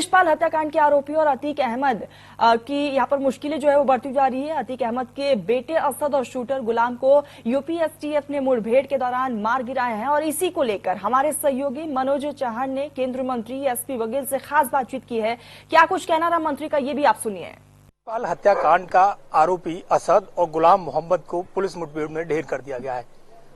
उमेश पाल हत्याकांड के आरोपी और अतीक अहमद की यहाँ पर मुश्किलें जो है वो बढ़ती जा रही है। अतीक अहमद के बेटे असद और शूटर गुलाम को यूपी एसटीएफ ने मुठभेड़ के दौरान मार गिराया है और इसी को लेकर हमारे सहयोगी मनोज चौहान ने केंद्रीय मंत्री एसपी बघेल से खास बातचीत की है। क्या कुछ कहना रहा मंत्री का, ये भी आप सुनिए। पाल हत्याकांड का आरोपी असद और गुलाम मोहम्मद को पुलिस मुठभेड़ में ढेर कर दिया गया है।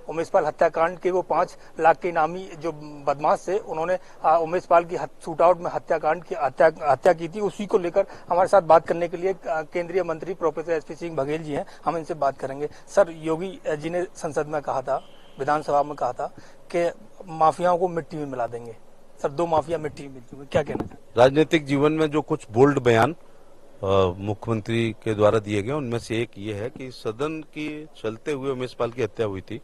उमेश पाल हत्याकांड के वो 5 लाख के इनामी जो बदमाश थे, उन्होंने उमेश पाल की शूट आउट में हत्या की थी। उसी को लेकर हमारे साथ बात करने के लिए केंद्रीय मंत्री प्रोफेसर एसपी सिंह बघेल जी हैं। हम इनसे बात करेंगे। सर, योगी जी ने संसद में कहा था, विधानसभा में कहा था कि माफियाओं को मिट्टी में मिला देंगे। सर, 2 माफिया मिट्टी में मिल चुके, क्या कहना चाहिए? राजनीतिक जीवन में जो कुछ बोल्ड बयान मुख्यमंत्री के द्वारा दिए गए, उनमें से एक ये है कि सदन की चलते हुए उमेश पाल की हत्या हुई थी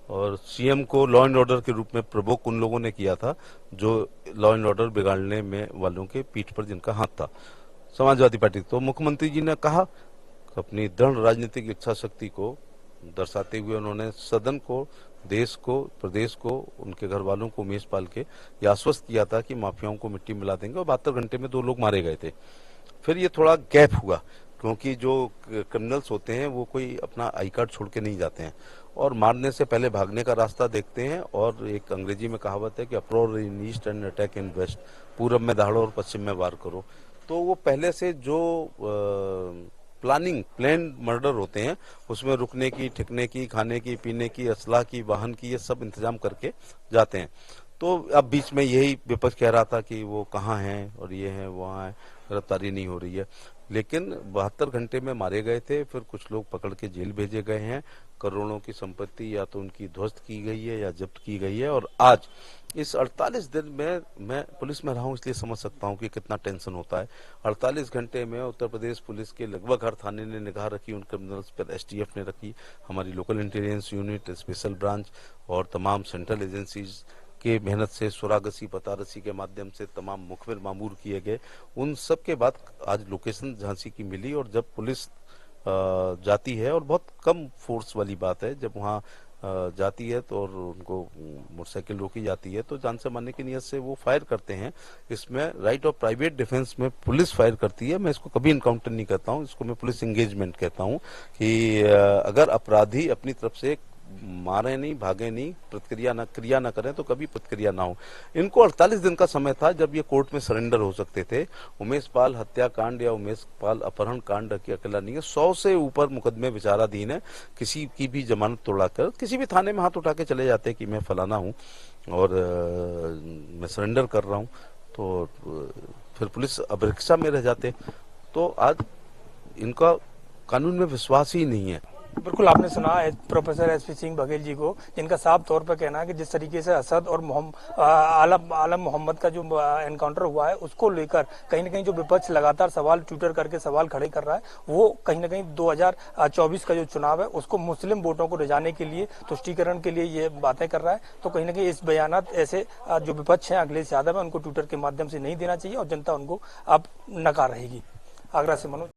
और सीएम को लॉ एंड ऑर्डर के रूप में प्रवोक उन लोगों ने किया था जो लॉ एंड ऑर्डर बिगाड़ने में वालों के पीठ पर जिनका हाथ था, समाजवादी पार्टी। तो मुख्यमंत्री जी ने कहा, अपनी दृढ़ राजनीतिक इच्छा शक्ति को दर्शाते हुए उन्होंने सदन को, देश को, प्रदेश को, उनके घर वालों को, उमेश पाल के ये आश्वस्त किया था कि माफियाओं को मिट्टी मिला देंगे। और 72 घंटे में 2 लोग मारे गए थे। फिर ये थोड़ा गैप हुआ क्योंकि जो क्रिमिनल्स होते हैं वो कोई अपना आई कार्ड छोड़ के नहीं जाते हैं और मारने से पहले भागने का रास्ता देखते हैं। और एक अंग्रेजी में कहावत है कि approach in east and attack in west, पूरब में दहाड़ो और पश्चिम में वार करो। तो वो पहले से जो प्लान मर्डर होते हैं उसमें रुकने की, ठिकने की, खाने की, पीने की, असलाह की, वाहन की, ये सब इंतजाम करके जाते हैं। तो अब बीच में यही विपक्ष कह रहा था कि वो कहाँ हैं और ये है वहाँ है, गिरफ्तारी नहीं हो रही है। लेकिन 72 घंटे में मारे गए थे। फिर कुछ लोग पकड़ के जेल भेजे गए हैं। करोड़ों की संपत्ति या तो उनकी ध्वस्त की गई है या जब्त की गई है। और आज इस 48 दिन में, मैं पुलिस में रहा हूं इसलिए समझ सकता हूं कि कितना टेंशन होता है। 48 घंटे में उत्तर प्रदेश पुलिस के लगभग हर थाने ने निगाह रखी उन क्रिमिनल्स पर, एसटीएफ ने रखी, हमारी local intelligence unit, special branch और तमाम सेंट्रल एजेंसीज के मेहनत से, सुरागसी, पतारसी के माध्यम से तमाम मुखबिर मामूर किए गए। उन सब के बाद आज लोकेशन झांसी की मिली और जब पुलिस जाती है, और बहुत कम फोर्स वाली बात है, जब वहाँ जाती है तो और उनको मोटरसाइकिल रोकी जाती है तो जान से मारने की नियत से वो फायर करते हैं। इसमें राइट ऑफ प्राइवेट डिफेंस में पुलिस फायर करती है। मैं इसको कभी इनकाउंटर नहीं कहता हूँ, इसको मैं पुलिस एंगेजमेंट कहता हूँ कि अगर अपराधी अपनी तरफ से मारे नहीं, भागे नहीं, क्रिया ना करें तो कभी प्रतिक्रिया ना हो। इनको 48 दिन का समय था जब ये कोर्ट में सरेंडर हो सकते थे। उमेश पाल हत्याकांड या उमेश पाल अपहरण कांड की अकेला नहीं है, 100 से ऊपर मुकदमे विचाराधीन है। किसी की भी जमानत तोड़ाकर किसी भी थाने में हाथ उठा के चले जाते कि मैं फलाना हूँ और मैं सरेंडर कर रहा हूँ, तो फिर पुलिस अभिरक्षा में रह जाते। तो आज इनका कानून में विश्वास ही नहीं है। बिल्कुल, आपने सुना है प्रोफेसर एसपी सिंह बघेल जी को, जिनका साफ तौर पर कहना है कि जिस तरीके से असद और आलम मोहम्मद का जो एनकाउंटर हुआ है उसको लेकर कहीं ना कहीं जो विपक्ष लगातार सवाल ट्विटर करके सवाल खड़े कर रहा है, वो कहीं ना कहीं 2024 का जो चुनाव है उसको मुस्लिम वोटों को रिझाने के लिए, तुष्टीकरण के लिए ये बातें कर रहा है। तो कहीं ना कहीं इस बयानात ऐसे जो विपक्ष है, अखिलेश यादव है, उनको ट्विटर के माध्यम से नहीं देना चाहिए और जनता उनको अब नकार रहेगी। आगरा से मनोज।